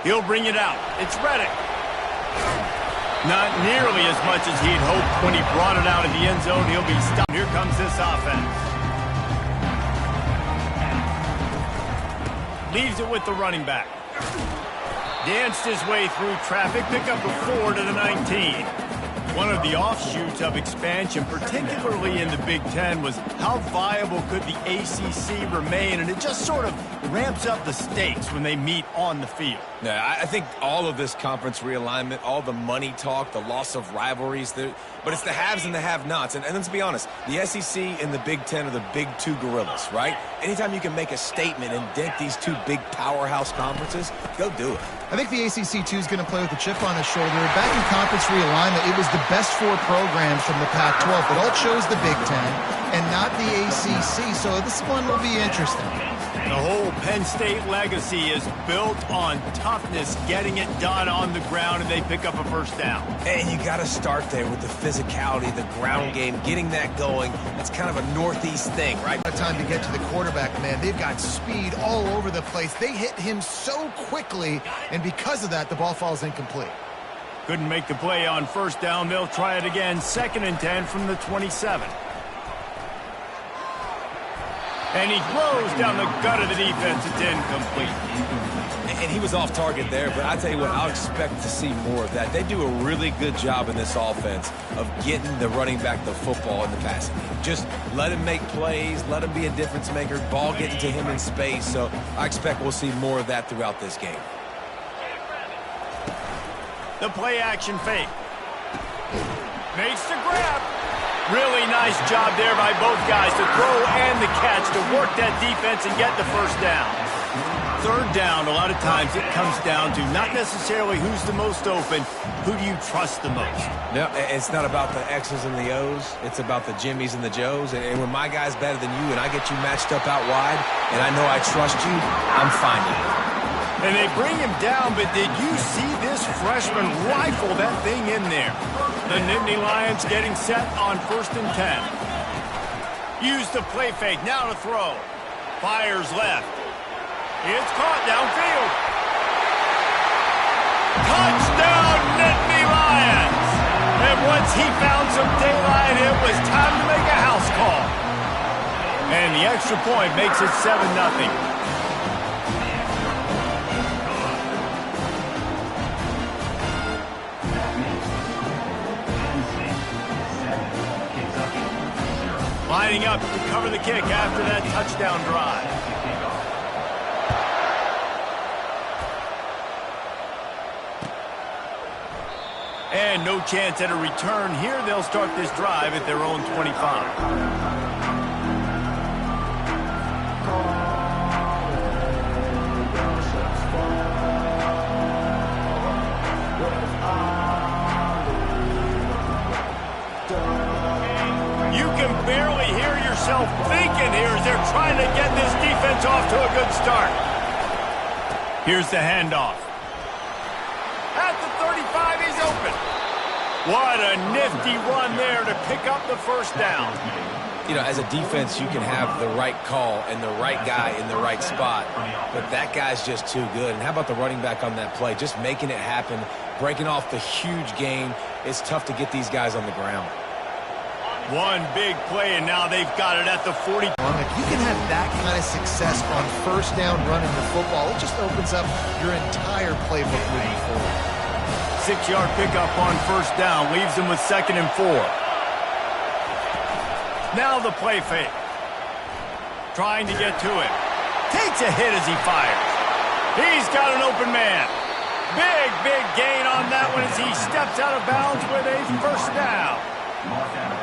He'll bring it out. It's Reddick. Not nearly as much as he'd hoped when he brought it out of the end zone. He'll be stopped. Here comes this offense. Leaves it with the running back. Danced his way through traffic. Pick up a 4 to the 19. One of the offshoots of expansion, particularly in the Big Ten, was how viable could the ACC remain, and it just sort of ramps up the stakes when they meet on the field. Yeah, I think all of this conference realignment, all the money talk, the loss of rivalries, but it's the haves and the have-nots. And let's be honest, the SEC and the Big Ten are the big two gorillas, right? Anytime you can make a statement and dent these two big powerhouse conferences, go do it. I think the ACC, too, is going to play with a chip on his shoulder. Back in conference realignment, it was the best 4 programs from the Pac-12, but all chose the Big Ten and not the ACC, so this one will be interesting. The whole Penn State legacy is built on toughness, getting it done on the ground, and they pick up a first down. And you got to start there with the physicality, the ground game, getting that going. That's kind of a Northeast thing, right? Time to get to the quarterback, man. They've got speed all over the place. They hit him so quickly, and because of that, the ball falls incomplete. Couldn't make the play on first down. They'll try it again. 2nd and 10 from the 27. And he throws down the gut of the defense. It's incomplete. And he was off target there, but I tell you what, I'll expect to see more of that. They do a really good job in this offense of getting the running back the football in the passing game. Just let him make plays, let him be a difference maker, ball getting to him in space. So I expect we'll see more of that throughout this game. The play action fake. Makes the grab. Really nice job there by both guys to throw and the catch to work that defense and get the first down. 3rd down, a lot of times it comes down to not necessarily who's the most open, who do you trust the most? No, it's not about the X's and the O's. It's about the Jimmys and the Joes. And when my guy's better than you and I get you matched up out wide and I know I trust you, I'm finding it. And they bring him down, but did you see this freshman rifle that thing in there? The Nittany Lions getting set on 1st and 10. Use the play fake, now to throw. Fires left. It's caught downfield. Touchdown, Nittany Lions! And once he found some daylight, it was time to make a house call. And the extra point makes it 7-0. Lining up to cover the kick after that touchdown drive. And no chance at a return here. They'll start this drive at their own 25. Barely hear yourself thinking here as they're trying to get this defense off to a good start. Here's the handoff. At the 35, he's open. What a nifty run there to pick up the first down. You know, as a defense, you can have the right call and the right guy in the right spot, but that guy's just too good. And how about the running back on that play? Just making it happen, breaking off the huge gain. It's tough to get these guys on the ground. One big play, and now they've got it at the 40. If you can have that kind of success on first down running the football, it just opens up your entire playbook moving forward. 6-yard pickup on first down, leaves them with 2nd and 4. Now the play fake. Trying to get to it. Takes a hit as he fires. He's got an open man. Big gain on that one as he steps out of bounds with a first down.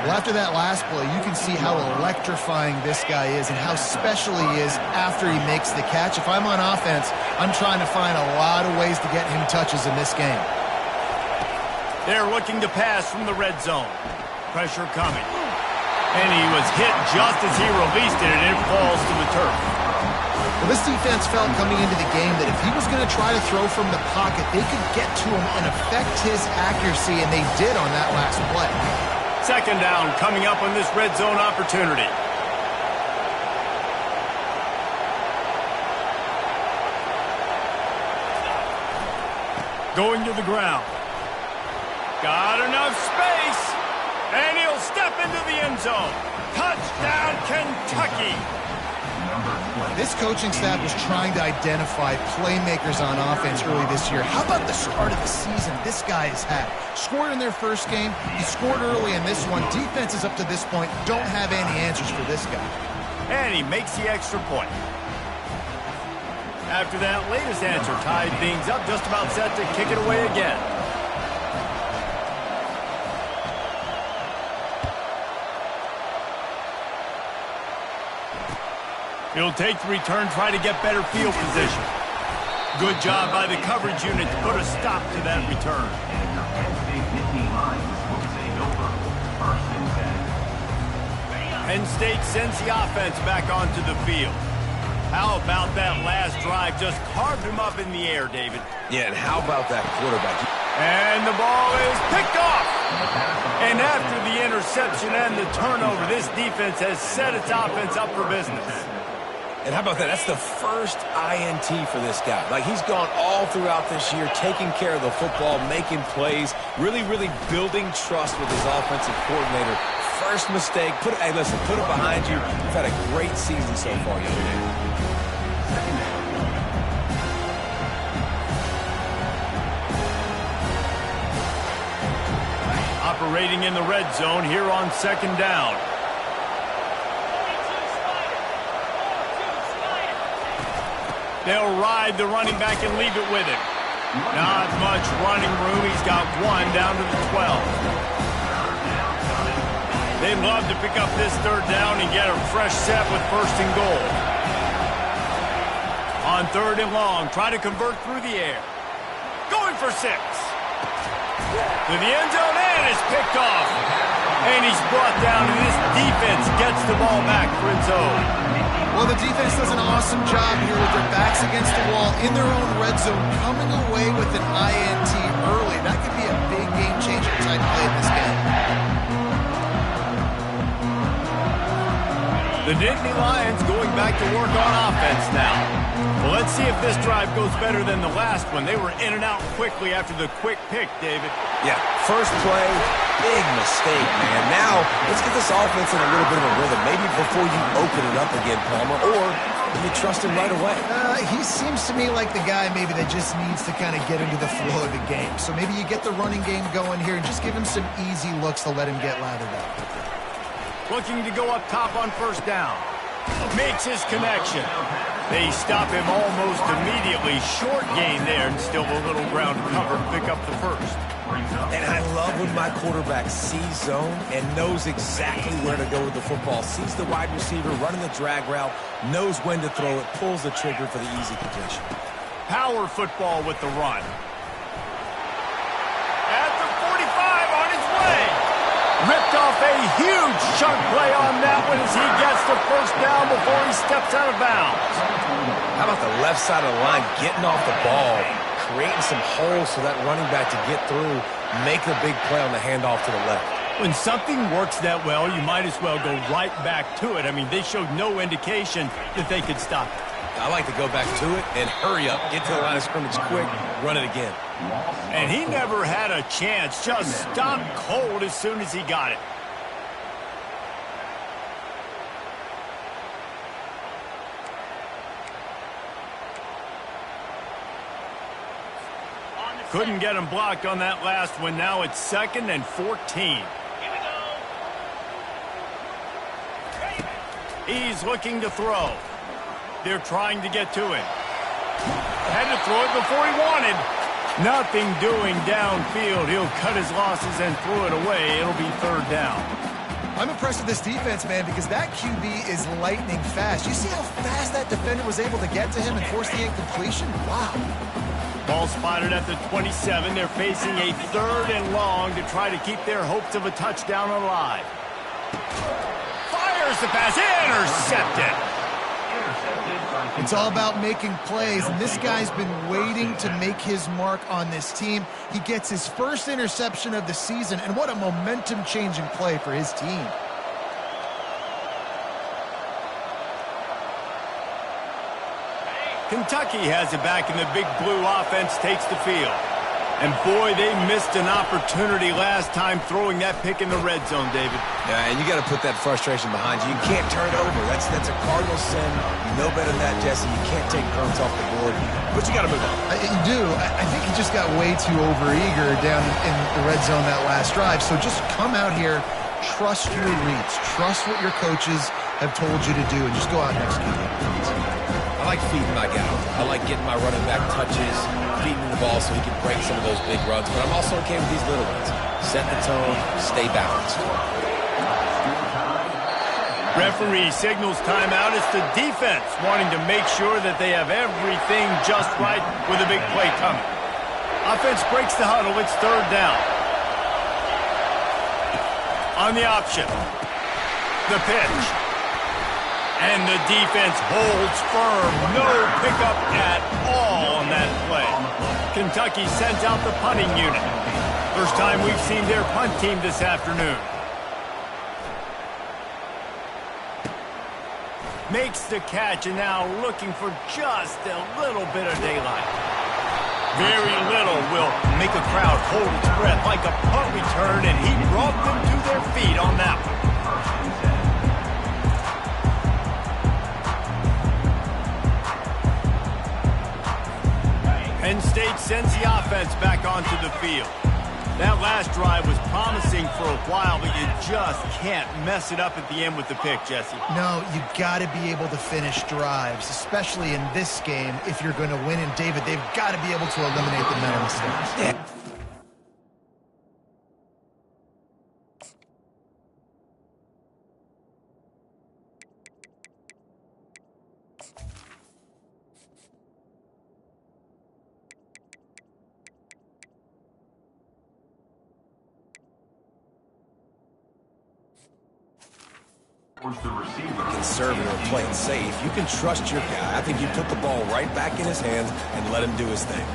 Well, after that last play, you can see how electrifying this guy is and how special he is after he makes the catch. If I'm on offense, I'm trying to find a lot of ways to get him touches in this game. They're looking to pass from the red zone. Pressure coming. And he was hit just as he released it, and it falls to the turf. Well, this defense felt coming into the game that if he was going to try to throw from the pocket, they could get to him and affect his accuracy, and they did on that last play. 2nd down coming up on this red zone opportunity. Going to the ground. Got enough space. And he'll step into the end zone. Touchdown, Kentucky. This coaching staff was trying to identify playmakers on offense early this year. How about the start of the season this guy has had? Scored in their first game. He scored early in this one. Defenses up to this point don't have any answers for this guy. And he makes the extra point. After that latest answer tied things up, just about set to kick it away again. He'll take the return, try to get better field position. Good job by the coverage unit to put a stop to that return. Penn State sends the offense back onto the field. How about that last drive? Just carved him up in the air, David. Yeah, and how about that quarterback? And the ball is picked off. And after the interception and the turnover, this defense has set its offense up for business. And how about that? That's the first INT for this guy. Like, he's gone all throughout this year, taking care of the football, making plays, really building trust with his offensive coordinator. First mistake, hey, listen, put it behind you. You've had a great season so far, young man. Operating in the red zone here on second down. They'll ride the running back and leave it with him. Not much running room. He's got one down to the 12. They'd love to pick up this third down and get a fresh set with first and goal. On third and long, try to convert through the air. Going for 6. To the end zone, and it's picked off. And he's brought down, and this defense gets the ball back for its own. Well, the defense does an awesome job here with their backs against the wall in their own red zone, coming away with an INT early. That could be a big game-changer type play in this game. The Nittany Lions going back to work on offense now. Well, let's see if this drive goes better than the last one. They were in and out quickly after the quick pick, David. Yeah, first play, big mistake, man. Now, let's get this offense in a little bit of a rhythm. Maybe before you open it up again, Palmer, or you trust him right away. He seems to me like the guy maybe that just needs to kind of get into the flow of the game. So maybe you get the running game going here and just give him some easy looks to let him get lathered up. Looking to go up top on first down. Makes his connection. They stop him almost immediately. Short gain there, and still a little ground cover to pick up the first. And I love when my quarterback sees zone and knows exactly where to go with the football. Sees the wide receiver running the drag route, knows when to throw it, pulls the trigger for the easy completion. Power football with the run. At the 45 on his way. Ripped off a huge chunk play on that one as he gets the first down before he steps out of bounds. How about the left side of the line getting off the ball, creating some holes for that running back to get through, make a big play on the handoff to the left. When something works that well, you might as well go right back to it. I mean, they showed no indication that they could stop it. I like to go back to it and hurry up, get to the line of scrimmage quick, run it again. And he never had a chance, just stopped cold as soon as he got it. Couldn't get him blocked on that last one. Now it's 2nd and 14. He's looking to throw. They're trying to get to him. Had to throw it before he wanted. Nothing doing downfield. He'll cut his losses and throw it away. It'll be third down. I'm impressed with this defense, man, because that QB is lightning fast. You see how fast that defender was able to get to him and force the incompletion? Wow. Ball spotted at the 27. They're facing a 3rd and long to try to keep their hopes of a touchdown alive. Fires the pass. Intercepted. It's all about making plays, and this guy's been waiting to make his mark on this team. He gets his first interception of the season, and what a momentum-changing play for his team. Kentucky has it back, and the big blue offense takes the field. And boy, they missed an opportunity last time throwing that pick in the red zone, David. Yeah, and you got to put that frustration behind you. You can't turn it over. That's a cardinal sin. You know better than that, Jesse. You can't take points off the board, but you got to move on. You do. I think he just got way too overeager down in the red zone that last drive. So just come out here, trust your reads, trust what your coaches have told you to do, and just go out and execute it. I like feeding my guy. I like getting my running back touches, feeding the ball so he can break some of those big runs. But I'm also okay with these little ones. Set the tone, stay balanced. Referee signals timeout. It's the defense wanting to make sure that they have everything just right with a big play coming. Offense breaks the huddle. It's third down. On the option. The pitch. And the defense holds firm. No pickup at all on that play. Kentucky sends out the punting unit. First time we've seen their punt team this afternoon. Makes the catch and now looking for just a little bit of daylight. Very little will make a crowd hold its breath like a punt return, and he brought them to their feet on that one. Penn State sends the offense back onto the field. That last drive was promising for a while, but you just can't mess it up at the end with the pick, Jesse. No, you got to be able to finish drives, especially in this game. If you're going to win, and David, they've got to be able to eliminate the mental mistakes. Yeah. Conservative, playing safe. You can trust your guy. I think you put the ball right back in his hands and let him do his thing.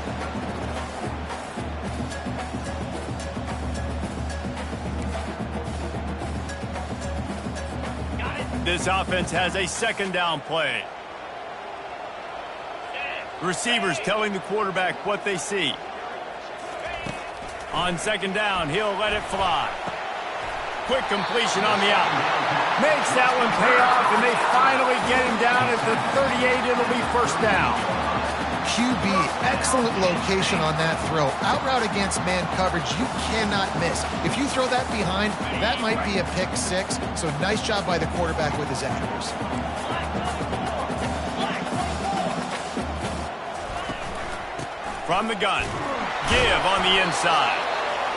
This offense has a second down play. Receivers telling the quarterback what they see. On second down, he'll let it fly. Quick completion on the out. Makes that one pay off, and they finally get him down at the 38. It'll be first down. QB, excellent location on that throw. Out route against man coverage, you cannot miss. If you throw that behind, that might be a pick six. So nice job by the quarterback with his accuracy. From the gun, give on the inside.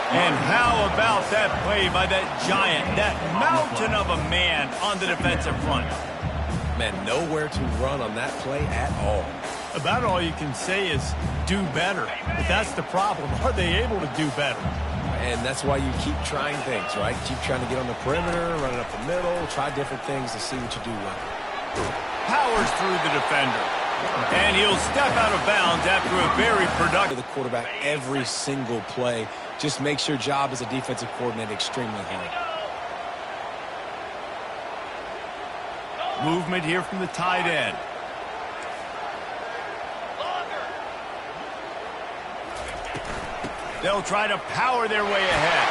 And how about that play by that giant, that mountain of a man on the defensive front? Man, nowhere to run on that play at all. About all you can say is do better. But that's the problem. Are they able to do better? And that's why you keep trying things, right? Keep trying to get on the perimeter, running up the middle, try different things to see what you do well. Powers through the defender. And he'll step out of bounds after a very productive. The quarterback every single play just makes your job as a defensive coordinator extremely hard. Movement here from the tight end. They'll try to power their way ahead.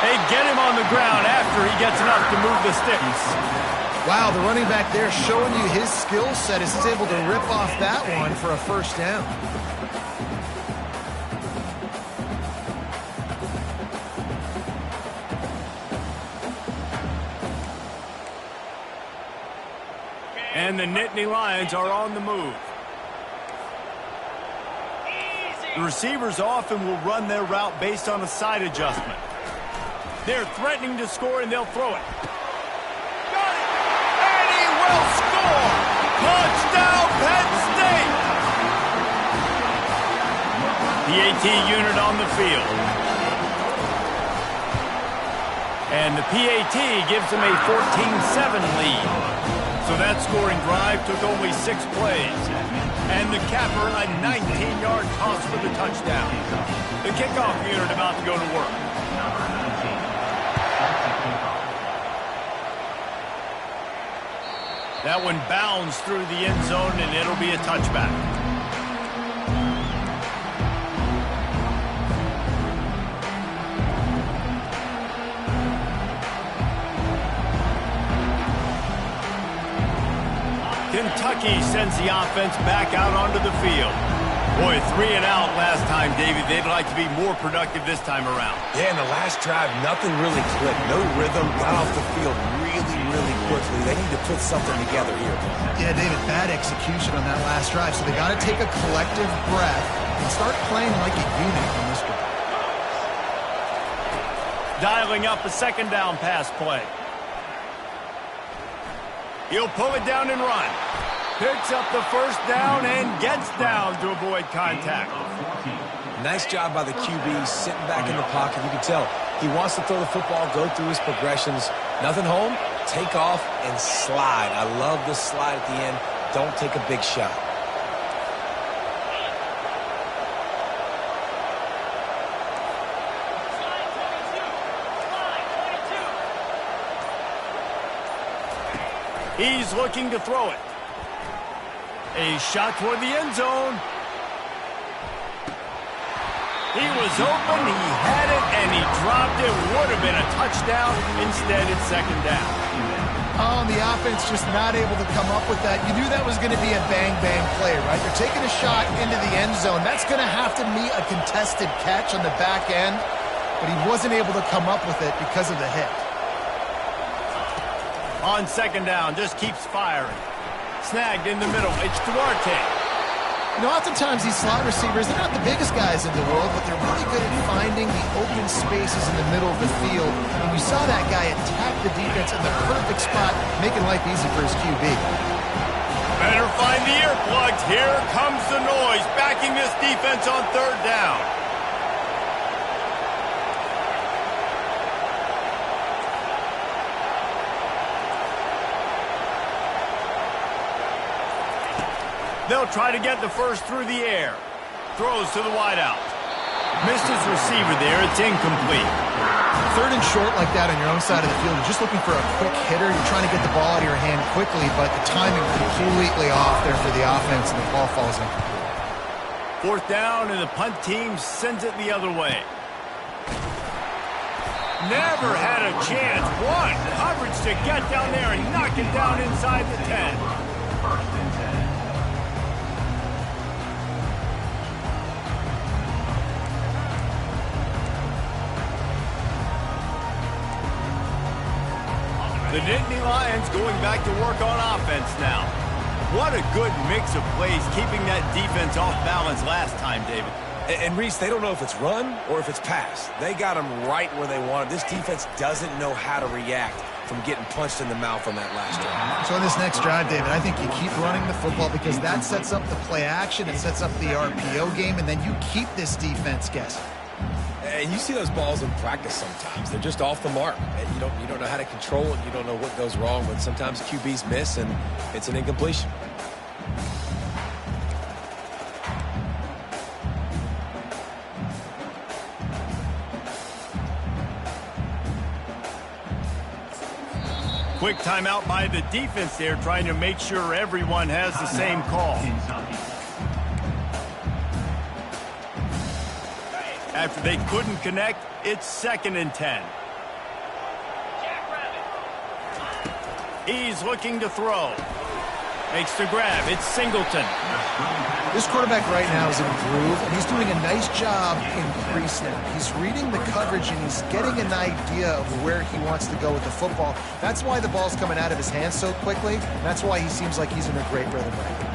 They get him on the ground after he gets enough to move the sticks. Wow, the running back there showing you his skill set as he's able to rip off that one for a first down. And the Nittany Lions are on the move. The receivers often will run their route based on a side adjustment. They're threatening to score, and they'll throw it. Got it! And he will score! Touchdown, Penn State! PAT unit on the field. And the PAT gives them a 14-7 lead. So that scoring drive took only 6 plays. And the capper, a 19-yard toss for the touchdown. The kickoff unit about to go to work. That one bounds through the end zone, and it'll be a touchback. Kentucky sends the offense back out onto the field. Boy, 3 and out last time, David. They'd like to be more productive this time around. Yeah, in the last drive, nothing really clicked. No rhythm, got off the field really quickly. They need to put something together here. Yeah, David, bad execution on that last drive. So they got to take a collective breath and start playing like a unit on this drive. Dialing up a second down pass play. He'll pull it down and run. Picks up the first down and gets down to avoid contact. Nice job by the QB, sitting back in the pocket. You can tell he wants to throw the football, go through his progressions. Nothing home, take off and slide. I love the slide at the end. Don't take a big shot. He's looking to throw it. A shot toward the end zone. He was open, he had it, and he dropped it. Would have been a touchdown. Instead, it's second down. Oh, and the offense just not able to come up with that. You knew that was going to be a bang-bang play, right? They're taking a shot into the end zone. That's going to have to meet a contested catch on the back end, but he wasn't able to come up with it because of the hit. On second down, just keeps firing. Snagged in the middle. It's Duarte. You know, oftentimes these slot receivers, they're not the biggest guys in the world, but they're really good at finding the open spaces in the middle of the field. And you saw that guy attack the defense in the perfect spot, making life easy for his QB. Better find the earplugs. Here comes the noise, backing this defense on third down. They'll try to get the first through the air. Throws to the wideout. Missed his receiver there. It's incomplete. Third and short like that on your own side of the field, you're just looking for a quick hitter. You're trying to get the ball out of your hand quickly, but the timing completely off there for the offense, and the ball falls incomplete. Fourth down, and the punt team sends it the other way. Never had a chance. One coverage to get down there and knock it down inside the 10. First and 10. The Nittany Lions going back to work on offense now. What a good mix of plays, keeping that defense off balance last time, David. And Reese, they don't know if it's run or if it's pass. They got them right where they want it. This defense doesn't know how to react from getting punched in the mouth on that last drive. So in this next drive, David, I think you keep running the football because that sets up the play action, it sets up the RPO game, and then you keep this defense guessing. And you see those balls in practice sometimes. They're just off the mark. And you don't know how to control it. You don't know what goes wrong. But sometimes QBs miss, and it's an incompletion. Quick timeout by the defense there, trying to make sure everyone has the same call. After they couldn't connect, it's second and 10. He's looking to throw. Makes the grab. It's Singleton. This quarterback right now is in a groove, and he's doing a nice job in pre-snap. He's reading the coverage, and he's getting an idea of where he wants to go with the football. That's why the ball's coming out of his hands so quickly. That's why he seems like he's in a great rhythm right now.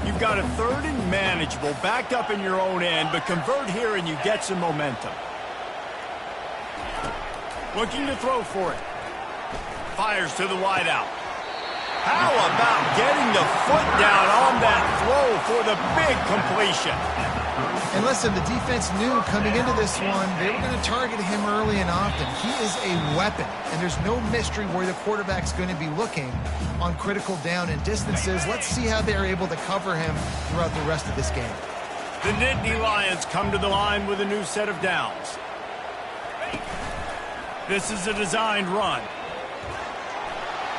You've got a third and manageable, backed up in your own end, but convert here and you get some momentum. Looking to throw for it. Fires to the wideout. How about getting the foot down on that throw for the big completion? And listen, the defense knew coming into this one, they were going to target him early and often. He is a weapon, and there's no mystery where the quarterback's going to be looking on critical down and distances. Let's see how they're able to cover him throughout the rest of this game. The Nittany Lions come to the line with a new set of downs. This is a designed run.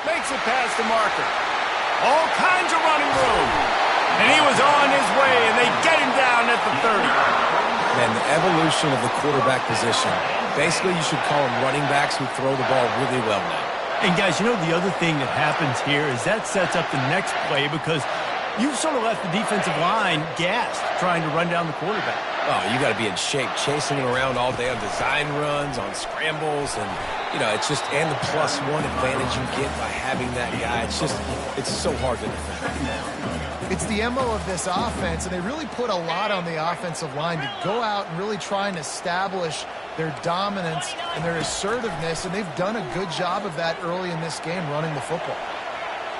Makes it past the marker. All kinds of running room. And he was on his way, and they get him down at the 30. Man, the evolution of the quarterback position. Basically, you should call them running backs who throw the ball really well now. And guys, you know, the other thing that happens here is that sets up the next play because you've sort of left the defensive line gassed trying to run down the quarterback. Oh, you got to be in shape, chasing him around all day on design runs, on scrambles, and, you know, it's just, and the +1 advantage you get by having that guy. It's so hard to defend. It's the MO of this offense, and they really put a lot on the offensive line to go out and really try and establish their dominance and their assertiveness, and they've done a good job of that early in this game running the football.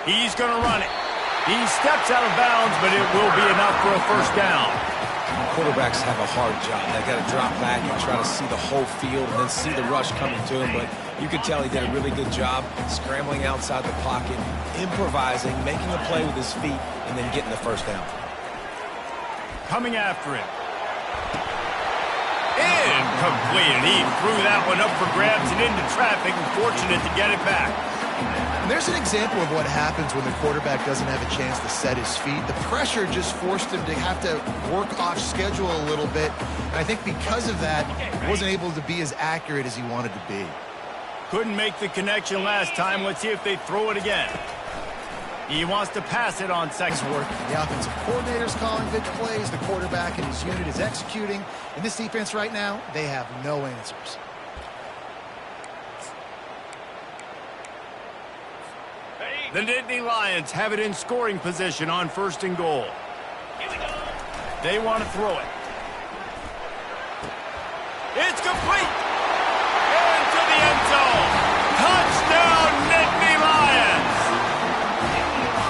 He's going to run it. He steps out of bounds, but it will be enough for a first down. Quarterbacks have a hard job. They got to drop back and try to see the whole field and then see the rush coming to him. But you could tell he did a really good job scrambling outside the pocket, improvising, making a play with his feet, and then getting the first down. Coming after him. Incomplete. He threw that one up for grabs and into traffic, and fortunate to get it back. And there's an example of what happens when the quarterback doesn't have a chance to set his feet. The pressure just forced him to have to work off schedule a little bit. And I think because of that, he wasn't able to be as accurate as he wanted to be. Couldn't make the connection last time. Let's see if they throw it again. He wants to pass it on second. Work. The offensive coordinator's calling big plays. The quarterback and his unit is executing. In this defense right now, they have no answers. The Nittany Lions have it in scoring position on 1st and goal. They want to throw it. It's complete. Into the end zone. Touchdown, Nittany Lions.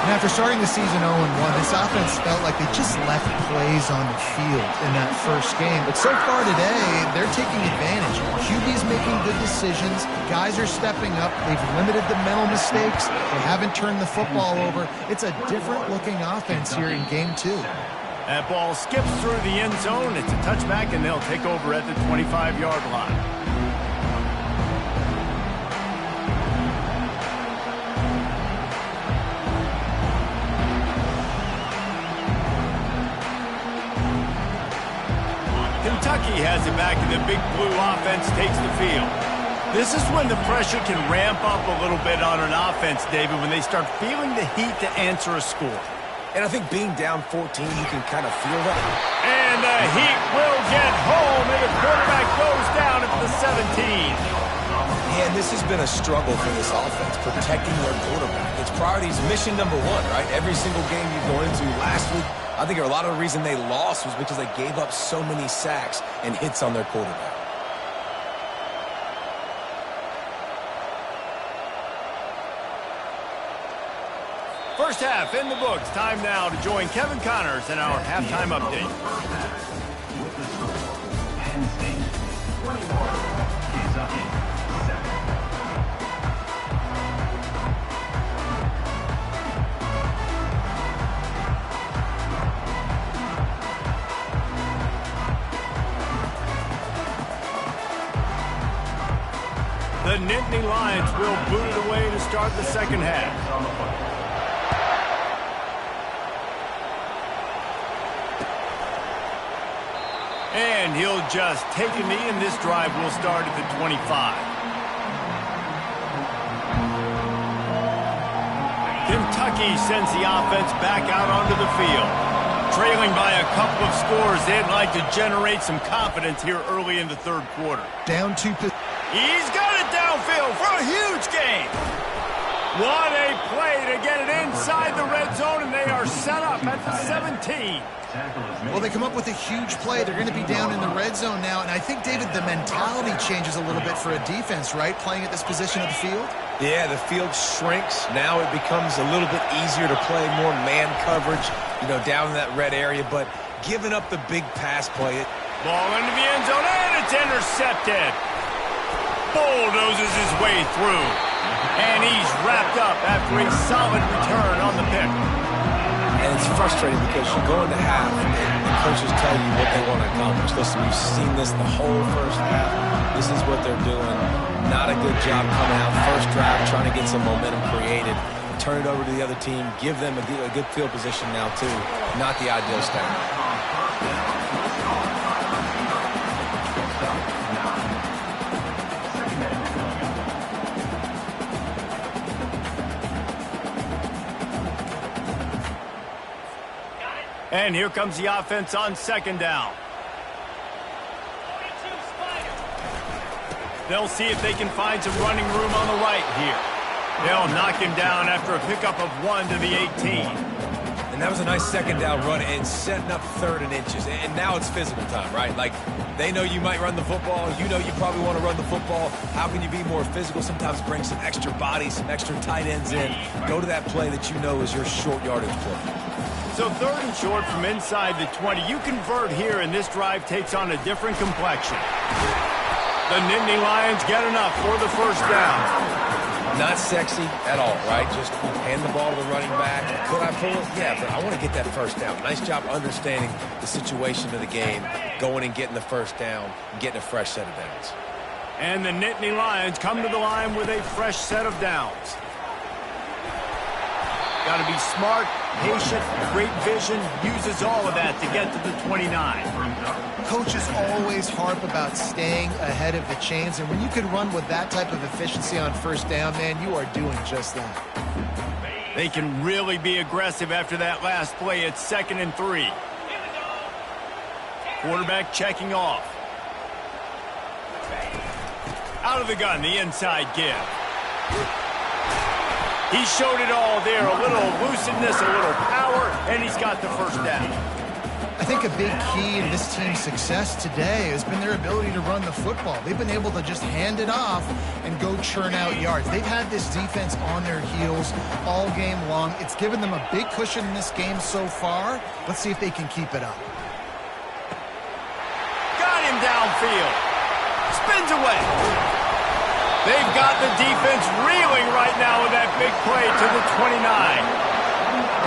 And after starting the season 0-1, this offense felt like they just left plays on the field in that first game. But so far today, they're taking advantage. QB's making good decisions. Guys are stepping up. They've limited the mental mistakes. They haven't turned the football over. It's a different-looking offense here in Game 2. That ball skips through the end zone. It's a touchback, and they'll take over at the 25-yard line. Kentucky has it back, and the big blue offense takes the field. This is when the pressure can ramp up a little bit on an offense, David, when they start feeling the heat to answer a score. And I think being down 14, you can kind of feel that. And the heat will get home, and the quarterback goes down at the 17. Yeah, and this has been a struggle for this offense, protecting their quarterback. It's priorities, mission number one, right? Every single game you go into last week, I think a lot of the reason they lost was because they gave up so many sacks and hits on their quarterback. First half in the books. Time now to join Kevin Connors in our halftime update. With the score, Penn State 21, Kentucky 7. The Nittany Lions will boot it away to start the second half. And he'll just take a knee, and this drive will start at the 25. Kentucky sends the offense back out onto the field. Trailing by a couple of scores, they'd like to generate some confidence here early in the third quarter. Down 2. He's got it downfield for a huge gain. What a play to get it inside the red zone, and they are set up at the 17. Well, they come up with a huge play. They're going to be down in the red zone now. And I think, David, the mentality changes a little bit for a defense, right? Playing at this position of the field? Yeah, the field shrinks. Now it becomes a little bit easier to play more man coverage, you know, down in that red area. But giving up the big pass play. Ball into the end zone, and it's intercepted. Bulldozes his way through. And he's wrapped up after a solid return on the pick. And it's frustrating because you go into half and the coaches tell you what they want to accomplish. Listen, we've seen this the whole first half. This is what they're doing. Not a good job coming out first drive, trying to get some momentum created. Turn it over to the other team. Give them a good field position now, too. Not the ideal start. And here comes the offense on second down. They'll see if they can find some running room on the right here. They'll knock him down after a pickup of 1 to the 18. And that was a nice second down run and setting up 3rd and inches. And now it's physical time, right? Like, they know you might run the football. You know you probably want to run the football. How can you be more physical? Sometimes bring some extra bodies, some extra tight ends in. Go to that play that you know is your short yardage play. So 3rd and short from inside the 20. You convert here, and this drive takes on a different complexion. The Nittany Lions get enough for the first down. Not sexy at all, right? Just hand the ball to the running back. Could I pull it? Yeah, but I want to get that first down. Nice job understanding the situation of the game, going and getting the first down, and getting a fresh set of downs. And the Nittany Lions come to the line with a fresh set of downs. Got to be smart, patient, great vision, uses all of that to get to the 29. Coaches always harp about staying ahead of the chains, and when you can run with that type of efficiency on first down, man, you are doing just that. They can really be aggressive after that last play. It's 2nd and 3. Quarterback checking off. Out of the gun, the inside give. He showed it all there. A little elusiveness, a little power, and he's got the first down. I think a big key in this team's success today has been their ability to run the football. They've been able to just hand it off and go churn out yards. They've had this defense on their heels all game long. It's given them a big cushion in this game so far. Let's see if they can keep it up. Got him downfield. Spins away. They've got the defense reeling right now with that big play to the 29.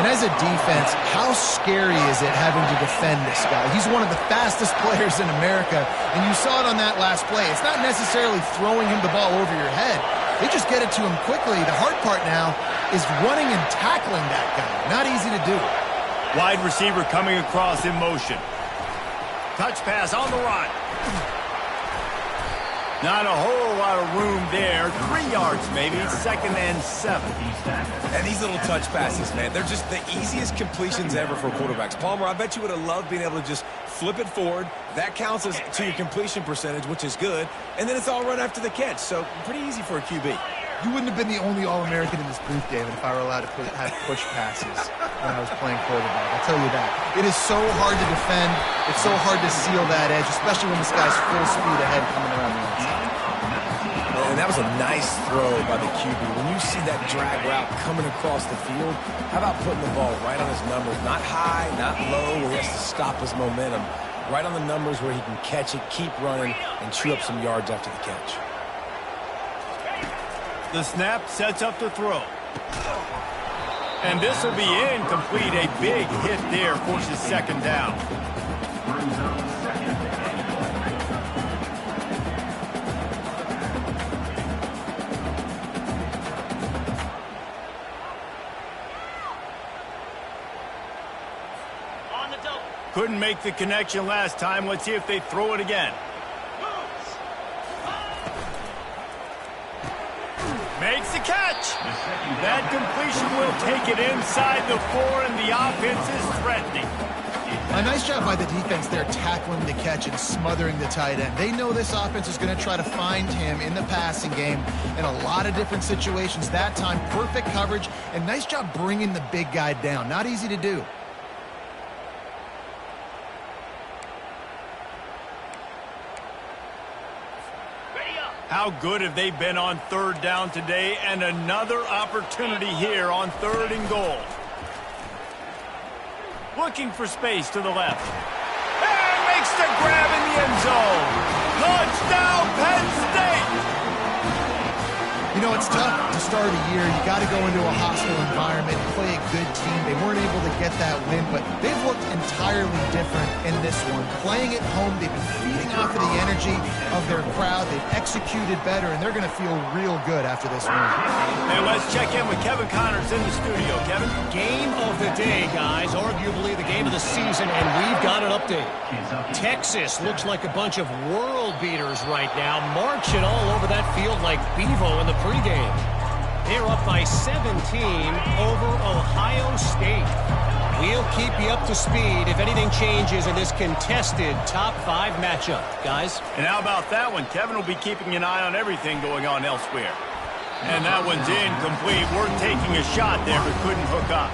And as a defense, how scary is it having to defend this guy? He's one of the fastest players in America, and you saw it on that last play. It's not necessarily throwing him the ball over your head. They just get it to him quickly. The hard part now is running and tackling that guy. Not easy to do. Wide receiver coming across in motion. Touch pass on the run. Not a whole lot of room there. 3 yards maybe. 2nd and 7. And these little touch passes, man, they're just the easiest completions ever for quarterbacks. Palmer, I bet you would have loved being able to just flip it forward. That counts as to your completion percentage, which is good. And then it's all run after the catch. So pretty easy for a QB. You wouldn't have been the only All-American in this booth, David, if I were allowed to have push passes when I was playing quarterback. I'll tell you that. It is so hard to defend. It's so hard to seal that edge, especially when this guy's full speed ahead coming around the outside. And that was a nice throw by the QB. When you see that drag route coming across the field, how about putting the ball right on his numbers? Not high, not low, where he has to stop his momentum. Right on the numbers where he can catch it, keep running, and chew up some yards after the catch. The snap sets up the throw. And this will be incomplete. A big hit there forces 2nd down. Couldn't make the connection last time. Let's see if they throw it again. Makes the catch. That completion will take it inside the 4, and the offense is threatening. A nice job by the defense there tackling the catch and smothering the tight end. They know this offense is going to try to find him in the passing game in a lot of different situations. That time, perfect coverage, and nice job bringing the big guy down. Not easy to do. How good have they been on 3rd down today? And another opportunity here on 3rd and goal. Looking for space to the left. And makes the grab in the end zone. Touchdown, Penn State! You know, it's tough to start a year. You got to go into a hostile environment, play a good team. They weren't able to get that win, but they've looked entirely different in this one. Playing at home, they've been feeding off of the energy of their crowd. They've executed better, and they're going to feel real good after this win. And let's check in with Kevin Connors in the studio. Kevin? Game of the day, guys. Arguably the game of the season, and we've got an update. Texas looks like a bunch of world beaters right now, marching all over that field like Bevo in the pregame. They're up by 17 over Ohio State. We'll keep you up to speed if anything changes in this contested top 5 matchup, guys. And how about that one? Kevin will be keeping an eye on everything going on elsewhere. And that one's incomplete. We're taking a shot there, but couldn't hook up.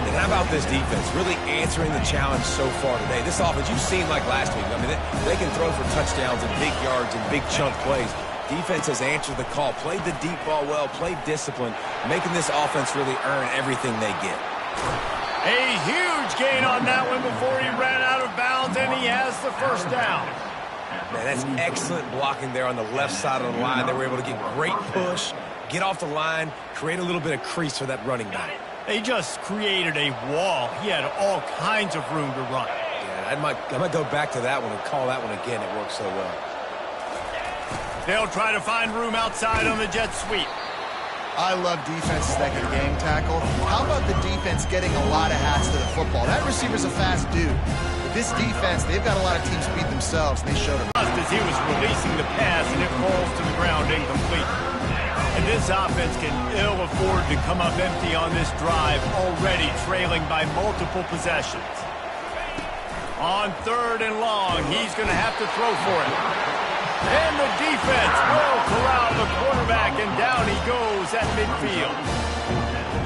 And how about this defense? Really answering the challenge so far today. This offense, you've seen like last week. I mean, they can throw for touchdowns and big yards and big chunk plays. Defense has answered the call, played the deep ball well, played discipline, making this offense really earn everything they get. A huge gain on that one before he ran out of bounds, and he has the first down. Man, that's excellent blocking there on the left side of the line. They were able to get great push, get off the line, create a little bit of crease for that running back. They just created a wall. He had all kinds of room to run. Yeah, I might go back to that one and call that one again. It worked so well. They'll try to find room outside on the jet sweep. I love defenses that can gang tackle. How about the defense getting a lot of hats to the football? That receiver's a fast dude. With this defense, they've got a lot of teams beat themselves, and they showed it. Just as he was releasing the pass, and it falls to the ground incomplete. And this offense can ill afford to come up empty on this drive, already trailing by multiple possessions. On 3rd and long, he's going to have to throw for it. And the defense will corral the quarterback, and down he goes at midfield.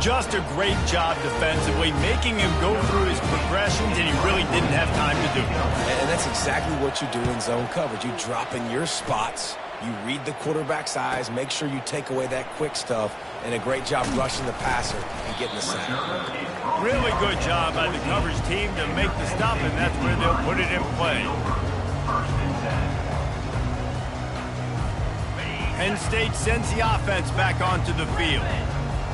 Just a great job defensively, making him go through his progressions, and he really didn't have time to do it. And that's exactly what you do in zone coverage. You drop in your spots, you read the quarterback's eyes, make sure you take away that quick stuff, and a great job rushing the passer and getting the sack. Really good job by the coverage team to make the stop, and that's where they'll put it in play. Penn State sends the offense back onto the field.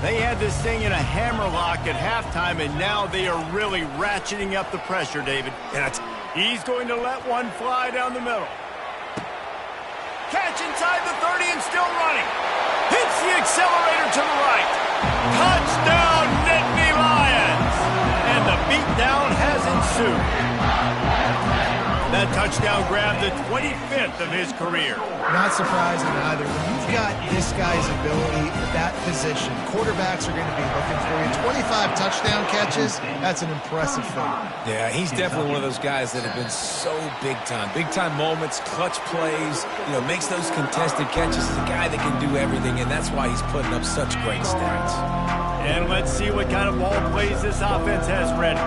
They had this thing in a hammerlock at halftime, and now they are really ratcheting up the pressure, David. And he's going to let one fly down the middle. Catch inside the 30 and still running. Hits the accelerator to the right. Touchdown, Nittany Lions! And the beatdown has ensued. That touchdown grabbed the 25th of his career. Not surprising either. When you've got this guy's ability at that position, quarterbacks are going to be looking for you. 25 touchdown catches, that's an impressive thing. Yeah, he's definitely one of those guys that have been so big time. Big time moments, clutch plays, makes those contested catches. He's a guy that can do everything, and that's why he's putting up such great stats. And let's see what kind of ball plays this offense has ready.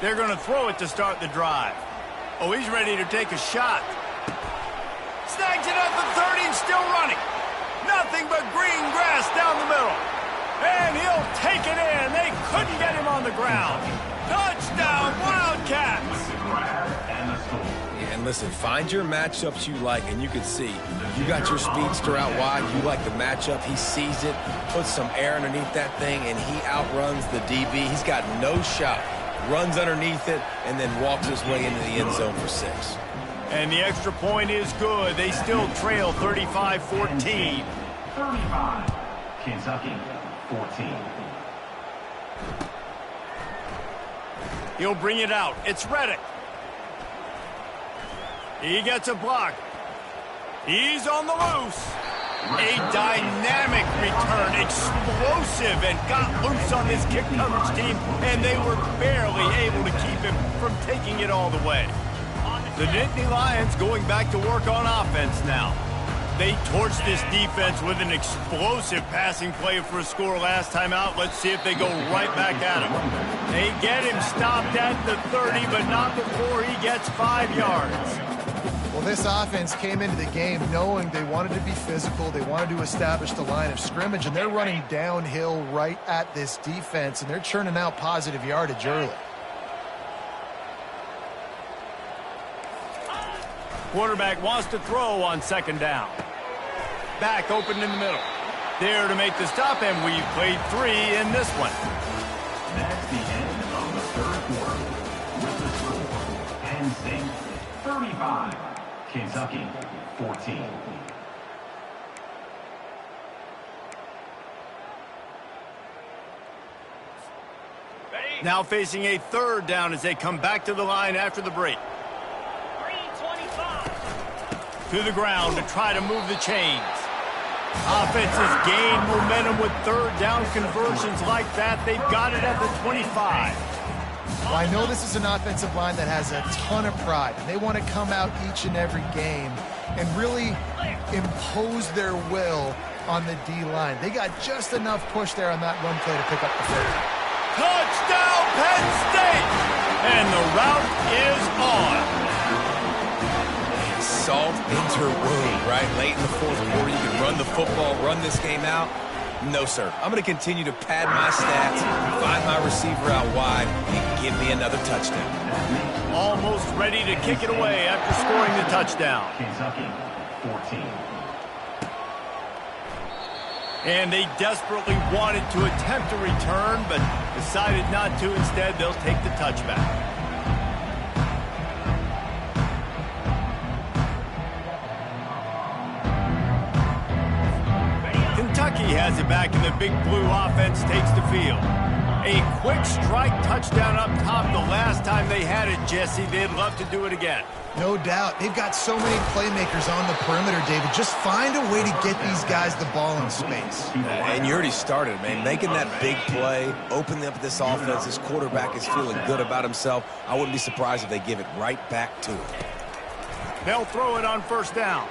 They're going to throw it to start the drive. Oh, he's ready to take a shot. Snags it at the 30 and still running. Nothing but green grass down the middle. And he'll take it in. They couldn't get him on the ground. Touchdown, Wildcats! And listen, find your matchups you like, and you can see you got your speedster out wide. You like the matchup. He sees it, puts some air underneath that thing, and he outruns the DB. He's got no shot. Runs underneath it, and then walks his way into the end zone for 6. And the extra point is good. They still trail 35-14. 35, Kentucky, 14. He'll bring it out. It's Reddick. He gets a block. He's on the loose. A dynamic return, explosive, and got loose on this kick coverage team, and they were barely able to keep him from taking it all the way. The Nittany Lions going back to work on offense now. They torched this defense with an explosive passing play for a score last time out. Let's see if they go right back at him. They get him stopped at the 30, but not before he gets 5 yards. Well, this offense came into the game knowing they wanted to be physical, they wanted to establish the line of scrimmage, and they're running downhill right at this defense, and they're churning out positive yardage early. Quarterback wants to throw on 2nd down. Back open in the middle. There to make the stop, and we've played 3 in this one. That's the end of the 3rd quarter. With the score, Penn State 35, Kentucky 14. Now facing a 3rd down as they come back to the line after the break. To the ground to try to move the chains. Offenses gain momentum with third down conversions like that. They've got it at the 25. Well, I know this is an offensive line that has a ton of pride, and they want to come out each and every game and really impose their will on the D-line. They got just enough push there on that run play to pick up the first. Touchdown, Penn State! And the route is on. Salt into her wound, right? Late in the fourth quarter, you can run the football, run this game out. No, sir. I'm going to continue to pad my stats, find my receiver out wide, and give me another touchdown. Almost ready to kick it away after scoring the touchdown. Kentucky, 14. And they desperately wanted to attempt a return, but decided not to. Instead, they'll take the touchback. Kentucky has it back, and the big blue offense takes the field. A quick strike touchdown up top the last time they had it, Jesse. They'd love to do it again. No doubt. They've got so many playmakers on the perimeter, David. Just find a way to get these guys the ball in space. And you already started, man. Making that big play, opening up this offense. This quarterback is feeling good about himself. I wouldn't be surprised if they give it right back to him. They'll throw it on first down.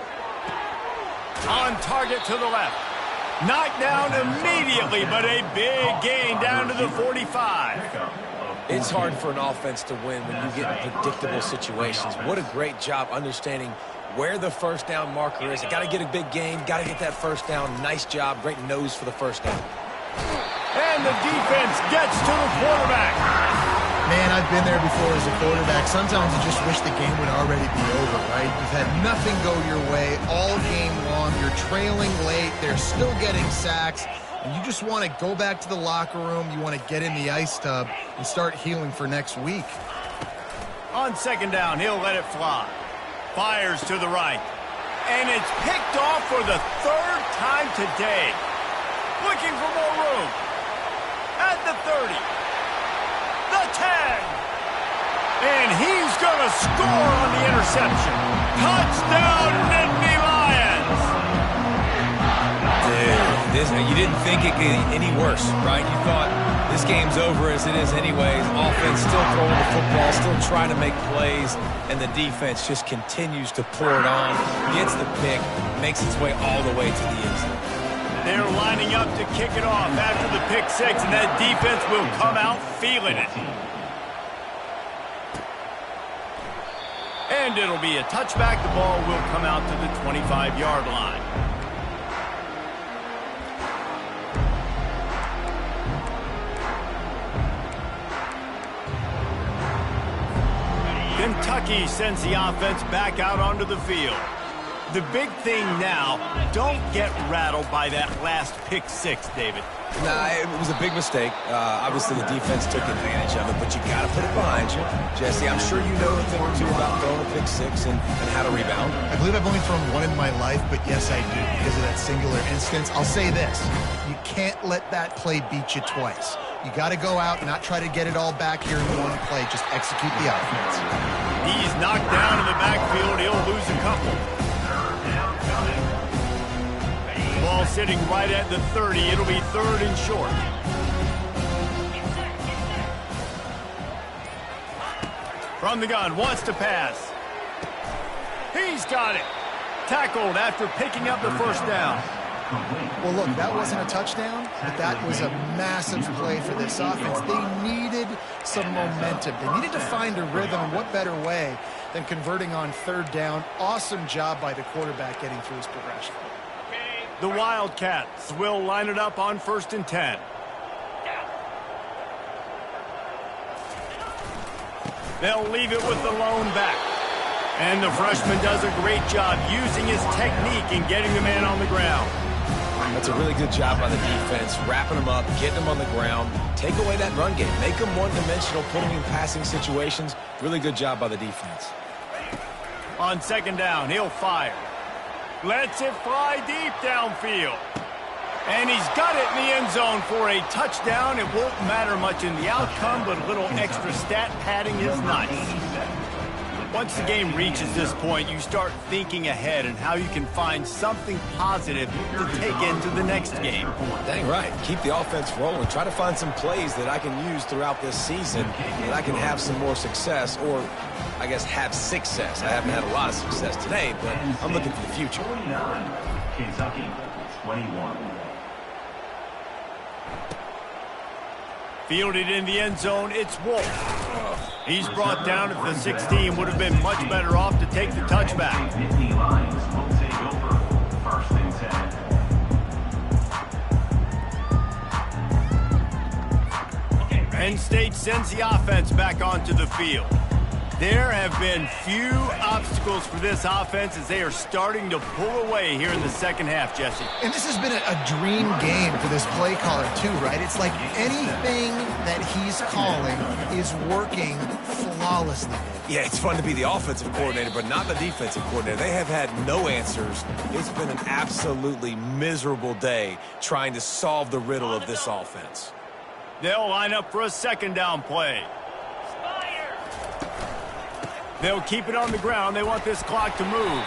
On target to the left. Knocked down immediately, but a big gain down to the 45. It's hard for an offense to win when you get in predictable situations. What a great job understanding where the first down marker is. Got to get a big gain, got to get that first down. Nice job, great nose for the first down. And the defense gets to the quarterback. Man, I've been there before as a quarterback. Sometimes you just wish the game would already be over, right? You've had nothing go your way all game long. You're trailing late. They're still getting sacks. And you just want to go back to the locker room. You want to get in the ice tub and start healing for next week. On second down, he'll let it fly. Fires to the right. And it's picked off for the third time today. Looking for more room. At the 30. The 10. And he's going to score on the interception. Touchdown, Nittany Lions. Dude, you didn't think it could get any worse, right? You thought this game's over as it is anyways. Offense still throwing the football, still trying to make plays, and the defense just continues to pour it on, gets the pick, makes its way all the way to the end zone. They're lining up to kick it off after the pick six, and that defense will come out feeling it. And it'll be a touchback. The ball will come out to the 25-yard line. Kentucky sends the offense back out onto the field. The big thing now, don't get rattled by that last pick six, David. Nah, it was a big mistake. Obviously, the defense took advantage of it, but you got to put it behind you. Jesse, I'm sure you know a thing or two about throwing a pick six and how to rebound. I believe I've only thrown one in my life, but yes, I do because of that singular instance. I'll say this. You can't let that play beat you twice. You got to go out and not try to get it all back here in one play. Just execute the offense. He's knocked down in the backfield. He'll lose a couple. Ball sitting right at the 30. It'll be third and short. From the gun, wants to pass. He's got it. Tackled after picking up the first down. Well, look, that wasn't a touchdown, but that was a massive play for this offense. They needed some momentum. They needed to find a rhythm. What better way than converting on third down? Awesome job by the quarterback getting through his progression. The Wildcats will line it up on 1st and 10. They'll leave it with the lone back. And the freshman does a great job using his technique and getting the man on the ground. That's a really good job by the defense, wrapping them up, getting them on the ground, take away that run game, make them one-dimensional, put them in passing situations. Really good job by the defense. On second down, he'll fire. Lets it fly deep downfield. And he's got it in the end zone for a touchdown. It won't matter much in the outcome, but a little extra stat padding is nice. Once the game reaches this point, you start thinking ahead and how you can find something positive to take into the next game. Dang right. Keep the offense rolling. Try to find some plays that I can use throughout this season that I can have some more success, or I guess have success. I haven't had a lot of success today, but I'm looking for the future. 49, Kentucky 21. Fielded in the end zone, it's Wolf. He's brought down at the 16. Would have been much better off to take the touchback. Nittany Lions will take over 1st and 10. Penn State sends the offense back onto the field. There have been few obstacles for this offense as they are starting to pull away here in the second half, Jesse. And this has been a dream game for this play caller, too, right? It's like anything that he's calling is working flawlessly. Yeah, it's fun to be the offensive coordinator, but not the defensive coordinator. They have had no answers. It's been an absolutely miserable day trying to solve the riddle of this offense. They'll line up for a second down play. They'll keep it on the ground. They want this clock to move.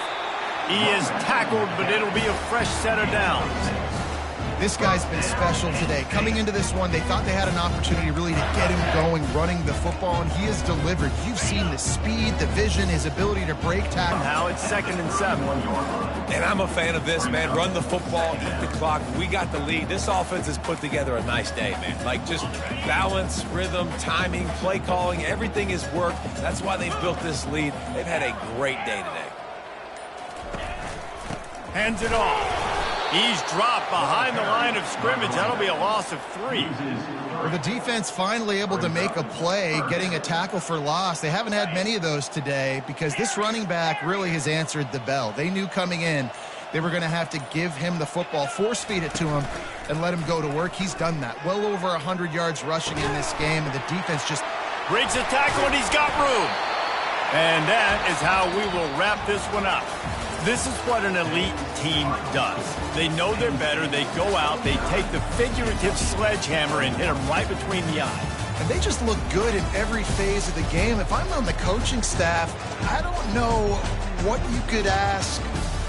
He is tackled, but it'll be a fresh set of downs. This guy's been special today. Coming into this one, they thought they had an opportunity really to get him going, running the football, and he has delivered. You've seen the speed, the vision, his ability to break tackle. Now it's 2nd and 7. And I'm a fan of this, man. Run the football, eat the clock. We got the lead. This offense has put together a nice day, man. Like, just balance, rhythm, timing, play calling, everything has worked. That's why they built this lead. They've had a great day today. Hands it off. He's dropped behind the line of scrimmage. That'll be a loss of 3. Well, the defense finally able to make a play, getting a tackle for loss. They haven't had many of those today because this running back really has answered the bell. They knew coming in they were going to have to give him the football, force-feed it to him, and let him go to work. He's done that. Well over 100 yards rushing in this game, and the defense just breaks a tackle, and he's got room. And that is how we will wrap this one up. This is what an elite team does. They know they're better. They go out. They take the figurative sledgehammer and hit them right between the eyes. And they just look good in every phase of the game. If I'm on the coaching staff, I don't know what you could ask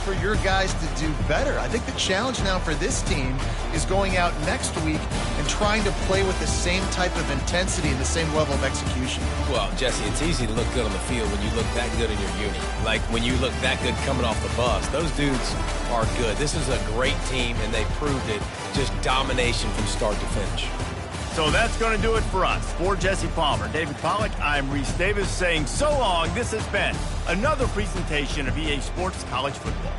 for your guys to do better. I think the challenge now for this team is going out next week and trying to play with the same type of intensity and the same level of execution. Well, Jesse, it's easy to look good on the field when you look that good in your uni. Like when you look that good coming off the bus. Those dudes are good. This is a great team, and they proved it. Just domination from start to finish. So that's going to do it for us. For Jesse Palmer, David Pollack, I'm Reese Davis saying so long. This has been another presentation of EA Sports College Football.